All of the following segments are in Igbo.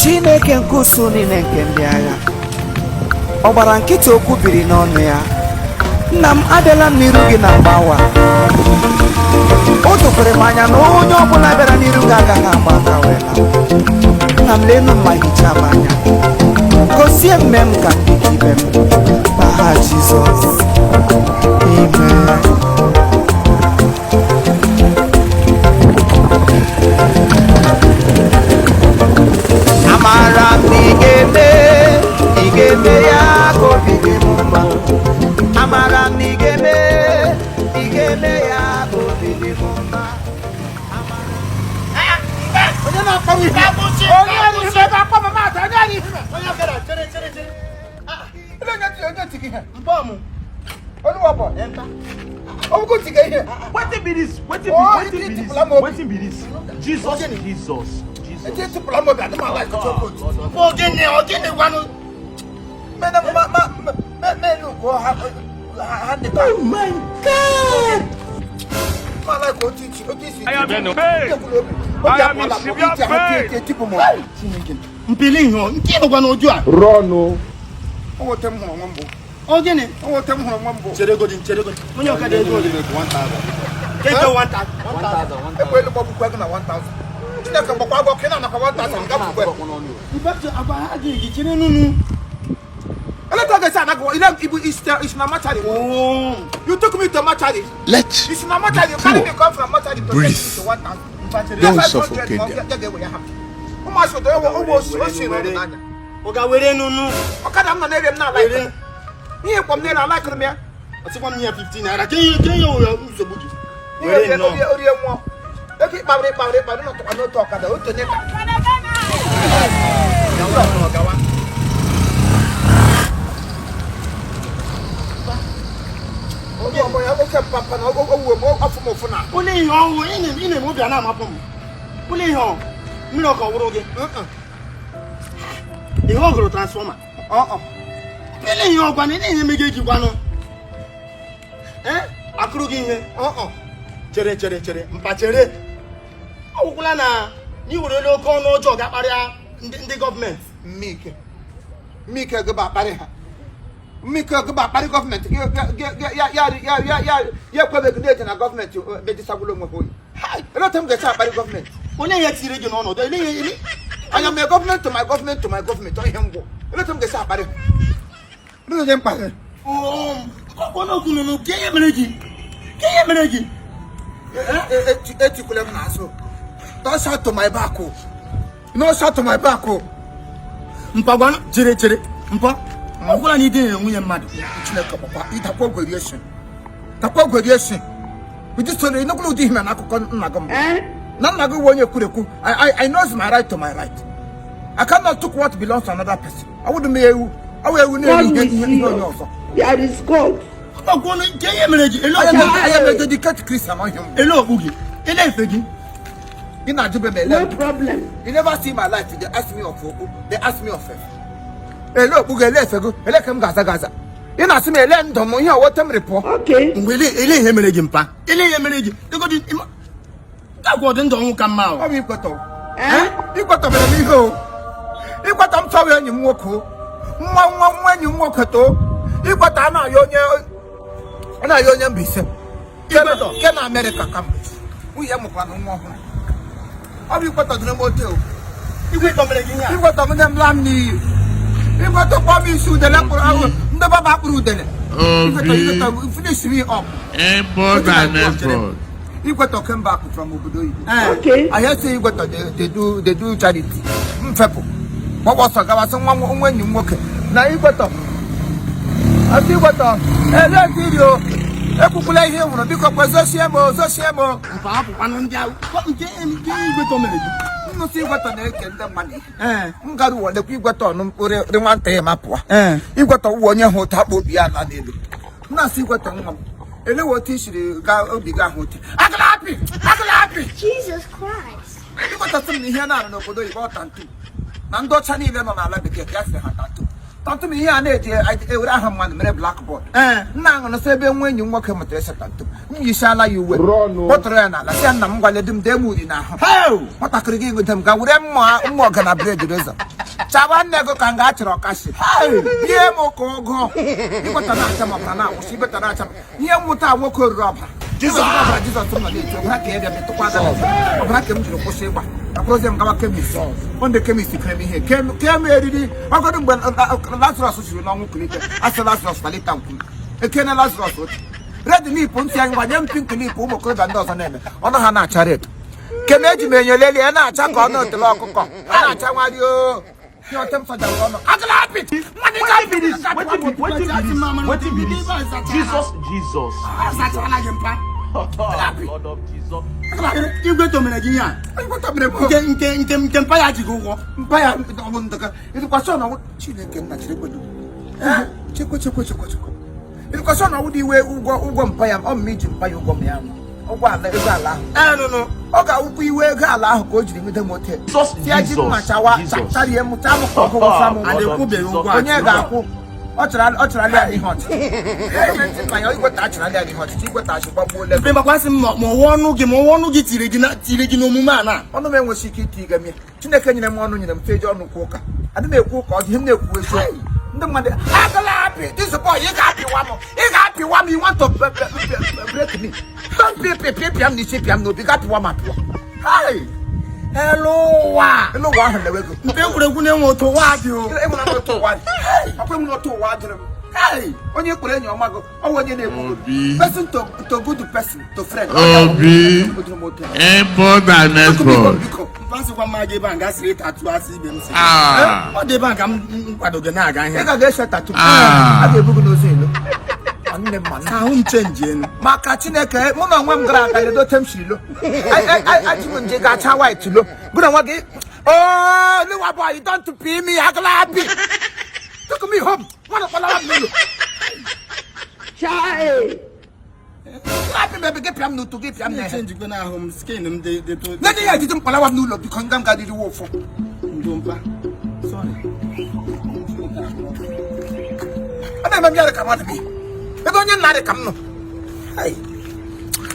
Chineke nkusu niile nke ndị agha ọ gbara nkịtị okwu biri n'ọnụ ya. Nna m adịla m n'iru gị na mgbawa. O dokwere m anya na onye ọbụla bịara n'iru gị agaghị agba aka wee laa. Nna m leenụ mma hichaa m anya, gosie mme m ka ndị ka ibe m n'aha Jizọs, amen. Amara m ị ga-eme ya ka obi dị m mma. Amara m ị ga-eme ya ka obi dị m mma. Onye na-akpọ m ihe abụchi onye na-akpọ m mmadụ onye anyị onye gara chere onye tiki ihe mbọ m onye wapọ enta ogo tiki ihe Wetin be this? Jesus. eti tupula mo bi adama like choko ogene wanu me look ha de ba. Oh my God! Ma like o teach I am in pain. I am in severe pain. Mpili ihe nke no gwa no oju a Run. o tem ho nwambo ogene o tem ho nwambo chere godi onye ọka dey go 1000 take 1000 ekwelu bobu kwa na 1000 Chineke gbakwa agwọ kena na 1000 gafugwe ibetu agba ha dị chere nunu eleta ga say na go ile ibu is na matari. Oh, you took me to matari. It's na matari. You carry me come from matari to 1000. Don't suffocate them. O ma so do o si no nanya o ga were nunu o kada m na ere m na like ihe kwam ne na like me o ti kwam nye 15 naira ke yo nsogbu ji were no ori enwo e ki pawre no to no to kada o to ne ka ya no ga wa o mo ya o ke papa na o wo mo afu mo funa o le ihe owo ine mo bia na amapo mo o le ihe o mi no ko woro ge ihe ogoro transformer ele ihe ogwa na ihe megeji gwa no akuru gi ihe chere mpa chere awukula na ni woro le oko no ojo ga paria ndi government mike go ba pari ha mike go ba pari government ya kwa be gudete na government be disabulo mo hoyi elo tem ga cha pari government onye ye tire gi no no do ile I am a government to my government. Oh, him go. Let him get up. No, them pare. Oh, no, Kenya Meneji. Etikulem naso. Don't shout to my back. No shout to my back. Mpagwana, chere. Mpa. Mpa ni dey nwunye mmadu. Chineke papa. Itapọ gwediesi. We just told you no go do him na akụkọ nna gom. I know it's my right to my right. I cannot take what belongs to another person. I wouldn't be able. There is God. I am a dedicated Christian. Hello, Boogie. No problem. You never see my life. They ask me of faith. Hello, Boogie. Let's go. Let's come Gaza. You know, see me. Let them know what time report. Okay. That wasn't the one come out. How you got to? You got to be go. You got to tell you walk. When you walk at all, you got to know your business. Can America come? We have one more. How you got to the motel? You got to them Lamni. You got to promise you the leper hour. Never back through them. You got to finish me up. You got to come back from Obudo. Okay. I hear say you got to they do charity. Mfepo. What was someone when you walk? Now you got to. I feel got to. That video. Ekukula here will because social. Papa, one day. What you got to make? No see what on the money. Ngadu one the people got on the one time up. You got to one your hotel will be at an Nothing got on. Hello, teach the guy obiga hotel. I happy. Jesus Christ. You got to tell me here now no for about tantu. Nando chani even on a like gas tantu. Tantu me here and I would have one blackboard. Now on a seven when you walk him at tantu. You shall you will. What rana? I said, I'm going to let them demo in a how? What I could give with them, go with them more than a bread. Chaban nego ka nga chiro kashi. Ihe mo ko go. Ikwata na acha mapra na akwusi beta na acha. Ihe muta nwoke roba. Jesus to na dey. Obra ke ebe to kwada. Obra ke mjiro kwusi gba. Aproze mgawa chemist. On the chemist kremi here. Kem eriri. Agodo mgbe Lazarus suru na nwoke lite. Asa Lazarus talita nku. Ekene Lazarus. Red lip nti anyị gbanye pink lip ụmụ okorobịa ndị ọzọ na-eme ọnụ ha na-acha red keme eji m enyo lelie a na-acha ka ọnụ otele ọkụkọ a na-acha nwadị o ọtem soja ọnụ agala apịt mmadụ ka apịt Wetin be this? Jesus. Lord of Jesus. Igwe mere gị ya. Nke mpa ya ji gị ụgwọ. mpa ya ọbụ ndaka ịdịkwasị ọnụ Chineke nna chiri kwedo chekwe ịdịkwasị ọnụ ọwụ dị iwe ụgwọ mpa ya ọ mmiji mpa ya ụgwọ m ya ụgwọ ala ego ala ahụ ọ ga-awụkwa iwe ego ala ahụ ka o jiri nweta motel tie ji mma charie mụta m ka ọgụgụ sam onye ga-akwụ ọ chọrọ alị adịghị ọchịchị mma ya igweta achọrọ alị adịghị ọchịchị igweta achị gbagbuola Mpe makwasị m ma ọnụ gị tiri gị n'omume a na. ọnụ m enweghị ike iti ga mie Chineke nyere m ọnụ nyere m feji ọnụ kwa ụka adị m ekwu ụka ọ dị ihe m na-ekwu eziokwu ndị mmadụ agala apị this boy ị ga-apịwa m you want to break me don't pịa m n'isi pịa m n'obi ga-apịwa m apịwa elu ụwa ahụ na-ewego Mpe egwuregwu na-enwe otu ụwa dị o. enwere m otu ụwa ọkwa enwere otu ụwa dịrị m onye kwere enyi ọma gị ọ onye na-ekwu person to good person to friend Biko mpansịkwa mma gị ebe a nga sịrị tatu asị ibe m si. Ọ dị ebe a ka m kwado gị na-aga ihe. ị ga-eshe tatu a ga-ebu gị n'ụzọ ilo nne mma Ahụ m chenji enu. maka Chineke mụ na onwe m gara aga ledote m shiri lo aji m nje ga-acha white lo gụ na nwa gị liwa boy you don't pay me agala happy took me home nwana kpalawa m n'ụlọ happy baby gị pịa m n'ụtụ gị pịa m n'ehe Chenji kwe na ahụ m skin m dị to. nne ya ejide m kpalawa m n'ụlọ biko nga m ga-adịrị wa ụfọ Ndompa. Sorry. ọ na-eme m ya dị ka mmadụ bi ebe onye nna dị ka m nọ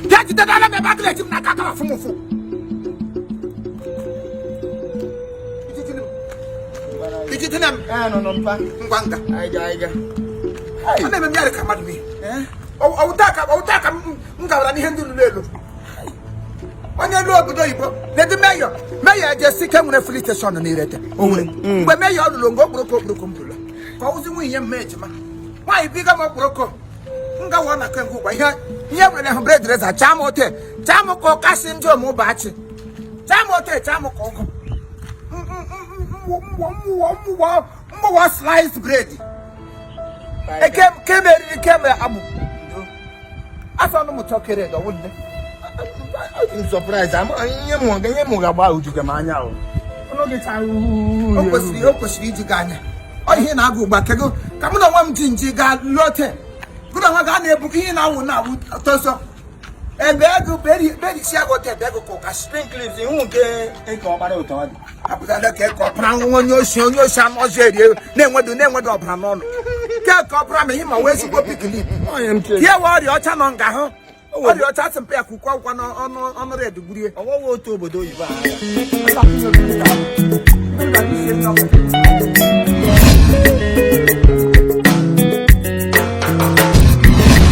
bịa jide dala m ebe agala eji m n'aka aka afụ m ụfụ ijidina m Nọ mpa. ngwa nga Aiga. ọ na-eme m ya dị ka mmadụ bi ọwụta ka m gawara n'ihe ndị lụrụ elu onye elu obodo oyibo na-edu meyọ eje si ke nwere fili steshọn n'irete onwere mgbe meyọ lụrụ ngo okporoko m bụrụ ka ọ wụzi nwunye m ejima nwaanyị biga m okporoko m gawa na kengwe ụgwa ihe nwere hụ bred reza chaa m ote chaa m ka ọkasị ndị omubachi chaa m ote chaa m ka ọgụ mmụwa slice bread kemeriri keme agbụ afọ ọnụ m chọkere dọwụ nne I'm surprised. Ihe mụ ga-agba ujuga m anya o. Ọnụ gị taa o kwesịrị iji gị anya ọ ihe na-agụ ugbu a kego ka mụ na nwa m ji nji gaa lote gụ na nwa ga na-ebu ihe na-awụ tọsọ ebe ego berisi agụta ebe ego ka ụka sprinkles ihu nke eke ọkpara ụtọ dị. apụtara ka eke ọpara nwa onye osi anụ ọzọ erie na-enwedo ọbara n'ọnụ ka eke ọpara ma ihe ma wee zigbo pikilip ihe we ọrịa ọcha nọ nga hụ ọrịa ọcha sị mpe ya kwukwa akwụkwọ n'ọnụ red gburie Ọwọwọ otu obodo oyibo a.